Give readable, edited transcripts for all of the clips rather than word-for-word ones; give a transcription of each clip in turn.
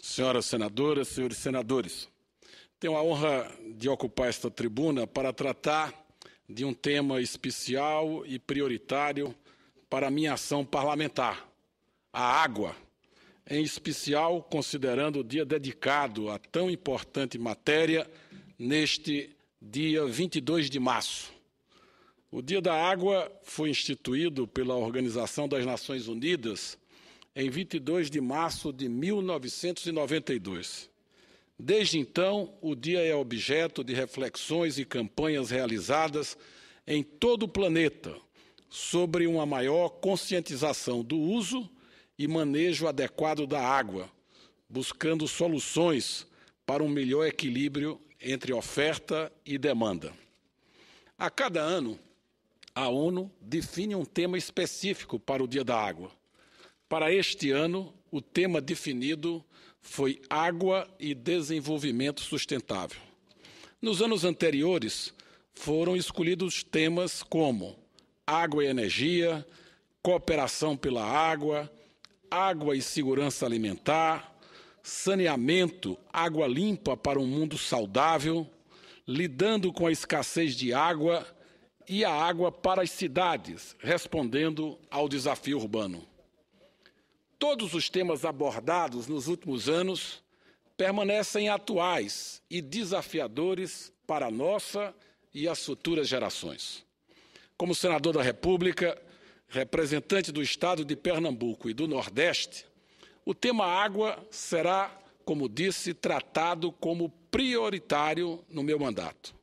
senhoras senadoras, senhores senadores. Tenho a honra de ocupar esta tribuna para tratar de um tema especial e prioritário para a minha ação parlamentar, a água, em especial considerando o dia dedicado a tão importante matéria neste dia 22 de março. O Dia da Água foi instituído pela Organização das Nações Unidas em 22 de março de 1992. Desde então, o dia é objeto de reflexões e campanhas realizadas em todo o planeta sobre uma maior conscientização do uso e manejo adequado da água, buscando soluções para um melhor equilíbrio entre oferta e demanda. A cada ano, a ONU define um tema específico para o Dia da Água. Para este ano, o tema definido foi Água e Desenvolvimento Sustentável. Nos anos anteriores, foram escolhidos temas como água e energia, cooperação pela água, água e segurança alimentar, saneamento, água limpa para um mundo saudável, lidando com a escassez de água e a água para as cidades, respondendo ao desafio urbano. Todos os temas abordados nos últimos anos permanecem atuais e desafiadores para a nossa e as futuras gerações. Como senador da República, representante do Estado de Pernambuco e do Nordeste, o tema água será, como disse, tratado como prioritário no meu mandato.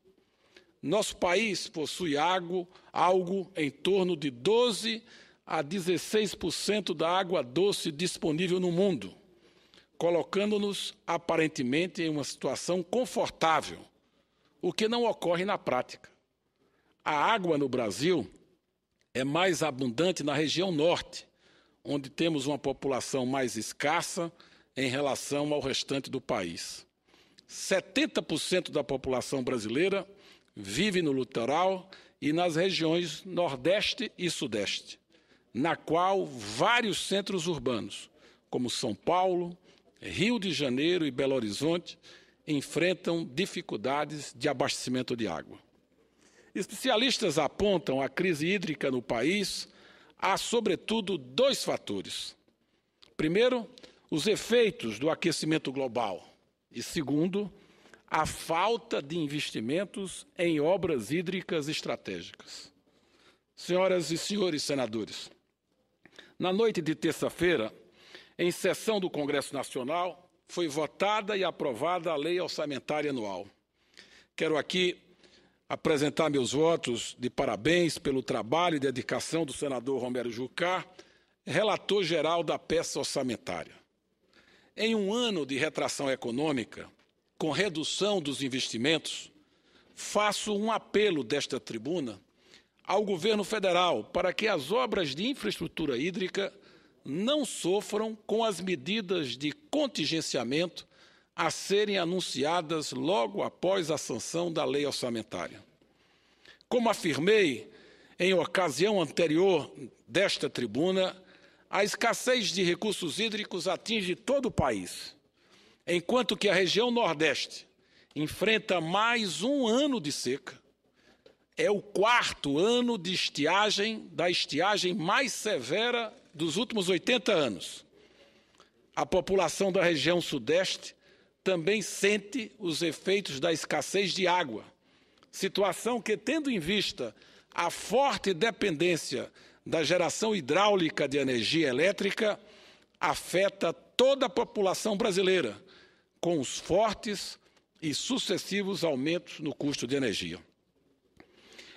Nosso país possui algo em torno de 12% a 16% da água doce disponível no mundo, colocando-nos aparentemente em uma situação confortável, o que não ocorre na prática. A água no Brasil é mais abundante na região norte, onde temos uma população mais escassa em relação ao restante do país. 70% da população brasileira vive no litoral e nas regiões Nordeste e Sudeste, na qual vários centros urbanos, como São Paulo, Rio de Janeiro e Belo Horizonte, enfrentam dificuldades de abastecimento de água. Especialistas apontam a crise hídrica no país a, sobretudo, dois fatores. Primeiro, os efeitos do aquecimento global e, segundo, a falta de investimentos em obras hídricas estratégicas. Senhoras e senhores senadores, na noite de terça-feira, em sessão do Congresso Nacional, foi votada e aprovada a Lei Orçamentária Anual. Quero aqui apresentar meus votos de parabéns pelo trabalho e dedicação do senador Romero Jucá, relator geral da peça orçamentária. Em um ano de retração econômica, com redução dos investimentos, faço um apelo desta tribuna ao governo federal para que as obras de infraestrutura hídrica não sofram com as medidas de contingenciamento a serem anunciadas logo após a sanção da lei orçamentária. Como afirmei em ocasião anterior desta tribuna, a escassez de recursos hídricos atinge todo o país, enquanto que a região Nordeste enfrenta mais um ano de seca. É o quarto ano de da estiagem mais severa dos últimos 80 anos. A população da região Sudeste também sente os efeitos da escassez de água, situação que, tendo em vista a forte dependência da geração hidráulica de energia elétrica, afeta toda a população brasileira, com os fortes e sucessivos aumentos no custo de energia.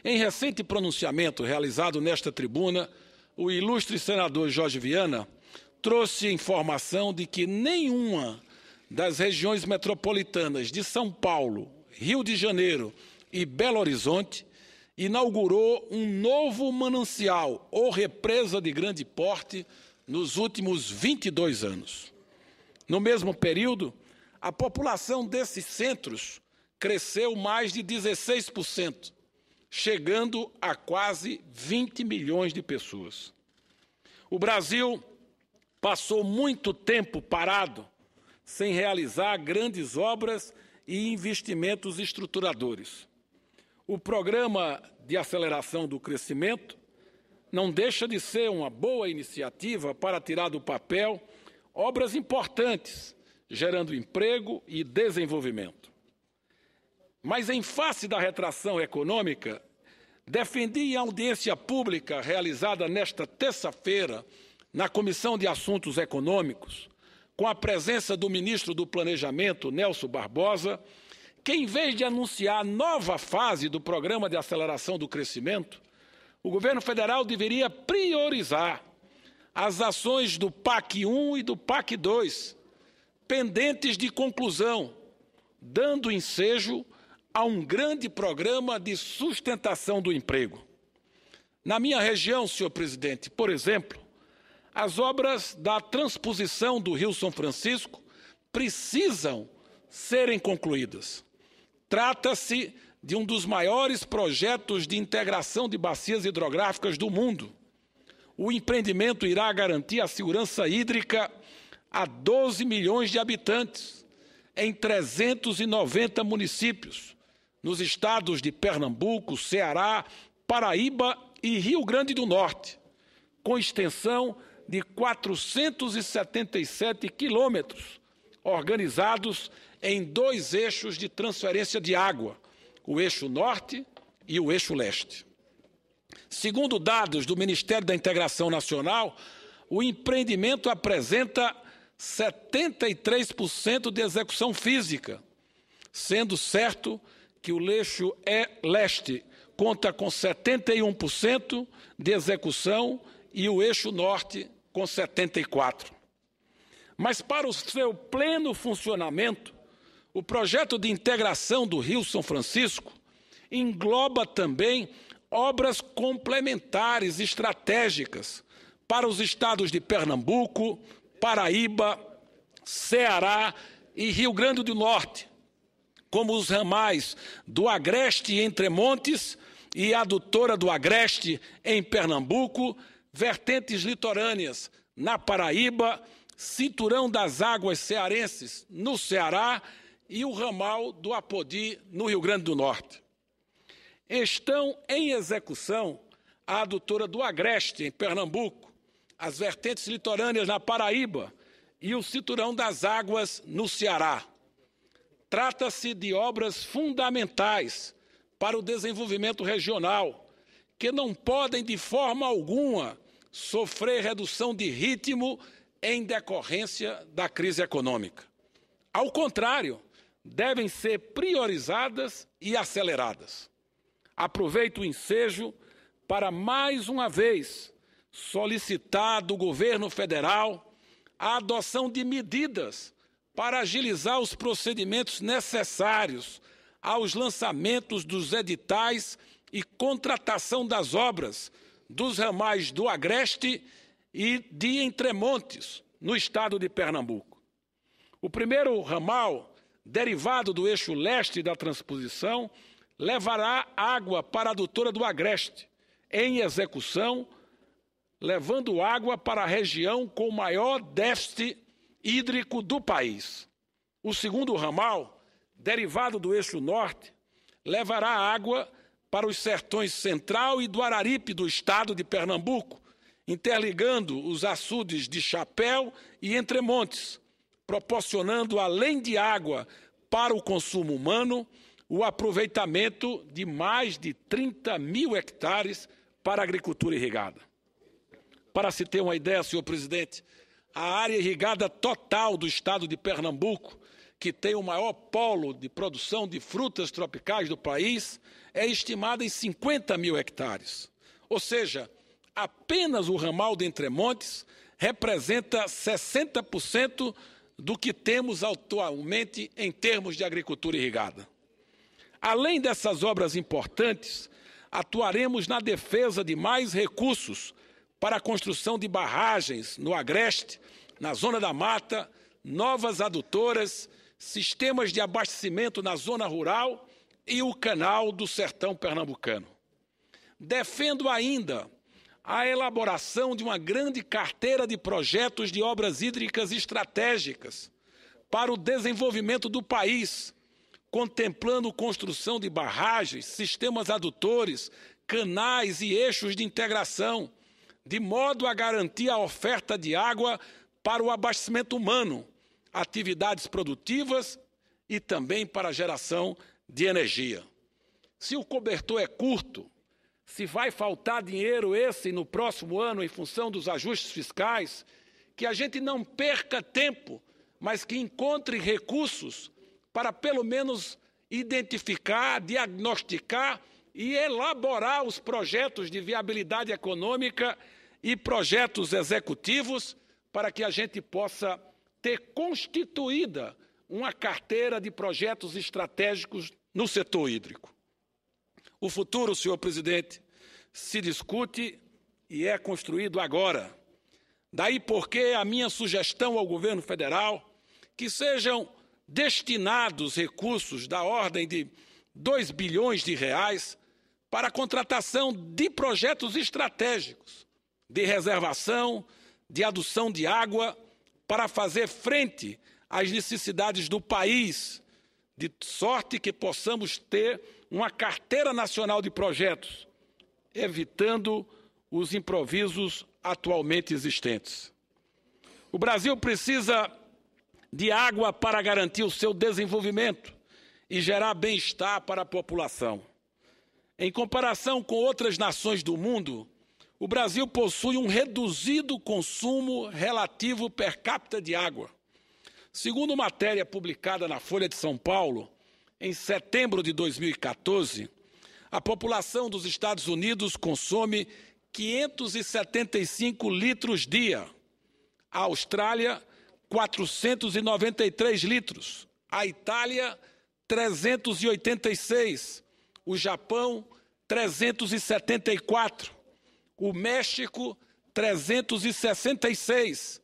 Em recente pronunciamento realizado nesta tribuna, o ilustre senador Jorge Viana trouxe informação de que nenhuma das regiões metropolitanas de São Paulo, Rio de Janeiro e Belo Horizonte inaugurou um novo manancial ou represa de grande porte nos últimos 22 anos. No mesmo período, a população desses centros cresceu mais de 16%, chegando a quase 20 milhões de pessoas. O Brasil passou muito tempo parado sem realizar grandes obras e investimentos estruturadores. O Programa de Aceleração do Crescimento não deixa de ser uma boa iniciativa para tirar do papel obras importantes, gerando emprego e desenvolvimento. Mas, em face da retração econômica, defendi em audiência pública realizada nesta terça-feira na Comissão de Assuntos Econômicos, com a presença do ministro do Planejamento, Nelson Barbosa, que, em vez de anunciar nova fase do Programa de Aceleração do Crescimento, o governo federal deveria priorizar as ações do PAC 1 e do PAC 2, pendentes de conclusão, dando ensejo a um grande programa de sustentação do emprego. Na minha região, senhor presidente, por exemplo, as obras da transposição do Rio São Francisco precisam serem concluídas. Trata-se de um dos maiores projetos de integração de bacias hidrográficas do mundo. O empreendimento irá garantir a segurança hídrica a 12 milhões de habitantes, em 390 municípios, nos estados de Pernambuco, Ceará, Paraíba e Rio Grande do Norte, com extensão de 477 quilômetros, organizados em 2 eixos de transferência de água, o eixo norte e o eixo leste. Segundo dados do Ministério da Integração Nacional, o empreendimento apresenta 73% de execução física, sendo certo que o eixo leste conta com 71% de execução e o eixo norte com 74%. Mas para o seu pleno funcionamento, o projeto de integração do Rio São Francisco engloba também obras complementares estratégicas para os estados de Pernambuco, Paraíba, Ceará e Rio Grande do Norte, como os ramais do Agreste Entre Montes e a adutora do Agreste em Pernambuco, vertentes litorâneas na Paraíba, cinturão das águas cearenses no Ceará e o ramal do Apodi no Rio Grande do Norte. Estão em execução a adutora do Agreste em Pernambuco, as vertentes litorâneas na Paraíba e o cinturão das águas no Ceará. Trata-se de obras fundamentais para o desenvolvimento regional, que não podem de forma alguma sofrer redução de ritmo em decorrência da crise econômica. Ao contrário, devem ser priorizadas e aceleradas. Aproveito o ensejo para, mais uma vez, solicitar do governo federal a adoção de medidas para agilizar os procedimentos necessários aos lançamentos dos editais e contratação das obras dos ramais do Agreste e de Entremontes, no estado de Pernambuco. O primeiro ramal, derivado do eixo leste da transposição, levará água para a adutora do Agreste, em execução, levando água para a região com o maior déficit hídrico do país. O segundo ramal, derivado do eixo norte, levará água para os sertões central e do Araripe do estado de Pernambuco, interligando os açudes de Chapéu e Entremontes, proporcionando, além de água para o consumo humano, o aproveitamento de mais de 30 mil hectares para a agricultura irrigada. Para se ter uma ideia, senhor presidente, a área irrigada total do estado de Pernambuco, que tem o maior polo de produção de frutas tropicais do país, é estimada em 50 mil hectares. Ou seja, apenas o ramal de Entremontes representa 60% do que temos atualmente em termos de agricultura irrigada. Além dessas obras importantes, atuaremos na defesa de mais recursos para a construção de barragens no Agreste, na Zona da Mata, novas adutoras, sistemas de abastecimento na zona rural e o canal do sertão pernambucano. Defendo ainda a elaboração de uma grande carteira de projetos de obras hídricas estratégicas para o desenvolvimento do país, contemplando construção de barragens, sistemas adutores, canais e eixos de integração, de modo a garantir a oferta de água para o abastecimento humano, atividades produtivas e também para a geração de energia. Se o cobertor é curto, se vai faltar dinheiro esse no próximo ano em função dos ajustes fiscais, que a gente não perca tempo, mas que encontre recursos para pelo menos identificar, diagnosticar e elaborar os projetos de viabilidade econômica e projetos executivos para que a gente possa ter constituída uma carteira de projetos estratégicos no setor hídrico. O futuro, senhor presidente, se discute e é construído agora. Daí porque a minha sugestão ao governo federal que sejam destinados recursos da ordem de 2 bilhões de reais para a contratação de projetos estratégicos de reservação, de adução de água, para fazer frente às necessidades do país, de sorte que possamos ter uma carteira nacional de projetos, evitando os improvisos atualmente existentes. O Brasil precisa de água para garantir o seu desenvolvimento e gerar bem-estar para a população. Em comparação com outras nações do mundo, o Brasil possui um reduzido consumo relativo per capita de água. Segundo matéria publicada na Folha de São Paulo, em setembro de 2014, a população dos Estados Unidos consome 575 litros dia, a Austrália, 493 litros, a Itália, 386, o Japão, 374, o México, 366,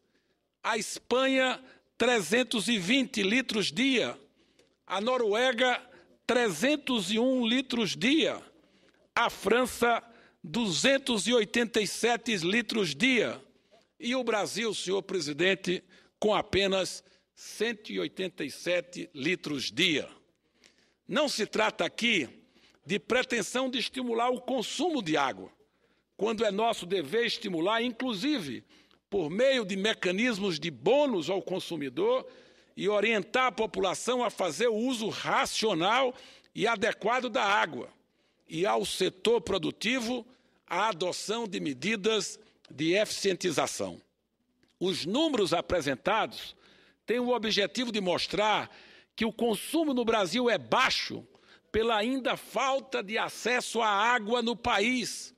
a Espanha, 320 litros dia, a Noruega, 301 litros dia, a França, 287 litros dia, e o Brasil, senhor presidente, com apenas 187 litros dia. Não se trata aqui de pretensão de estimular o consumo de água, quando é nosso dever estimular, inclusive, por meio de mecanismos de bônus ao consumidor e orientar a população a fazer o uso racional e adequado da água, e ao setor produtivo a adoção de medidas de eficientização. Os números apresentados têm o objetivo de mostrar que o consumo no Brasil é baixo pela ainda falta de acesso à água no país,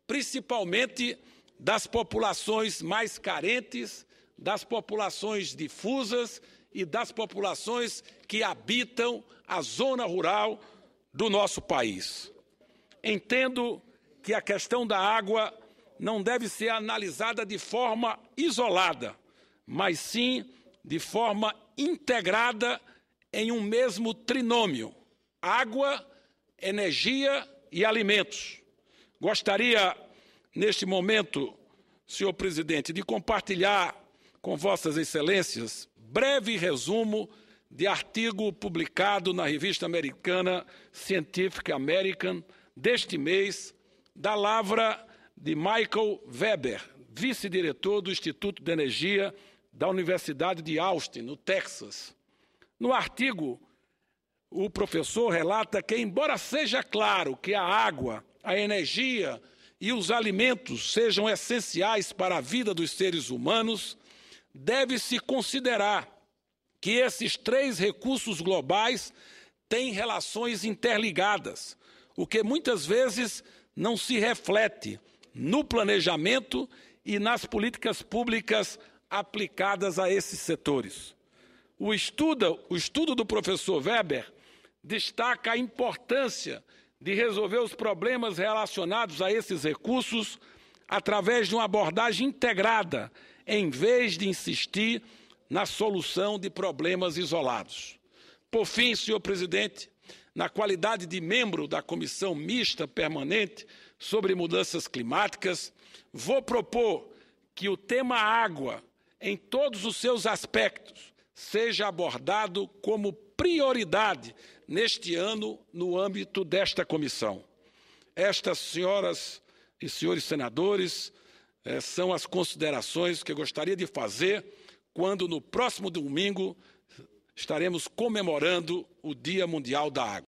principalmente das populações mais carentes, das populações difusas e das populações que habitam a zona rural do nosso país. Entendo que a questão da água não deve ser analisada de forma isolada, mas sim de forma integrada em um mesmo trinômio: água, energia e alimentos. Gostaria, neste momento, senhor presidente, de compartilhar com vossas excelências breve resumo de artigo publicado na revista americana Scientific American deste mês, da lavra de Michael Weber, vice-diretor do Instituto de Energia da Universidade de Austin, no Texas. No artigo, o professor relata que, embora seja claro que a água, a energia e os alimentos sejam essenciais para a vida dos seres humanos, deve-se considerar que esses três recursos globais têm relações interligadas, o que muitas vezes não se reflete no planejamento e nas políticas públicas aplicadas a esses setores. O estudo do professor Weber destaca a importância de resolver os problemas relacionados a esses recursos através de uma abordagem integrada, em vez de insistir na solução de problemas isolados. Por fim, senhor presidente, na qualidade de membro da Comissão Mista Permanente sobre Mudanças Climáticas, vou propor que o tema água, em todos os seus aspectos, seja abordado como prioridade neste ano no âmbito desta comissão. Estas, senhoras e senhores senadores, são as considerações que eu gostaria de fazer quando, no próximo domingo, estaremos comemorando o Dia Mundial da Água.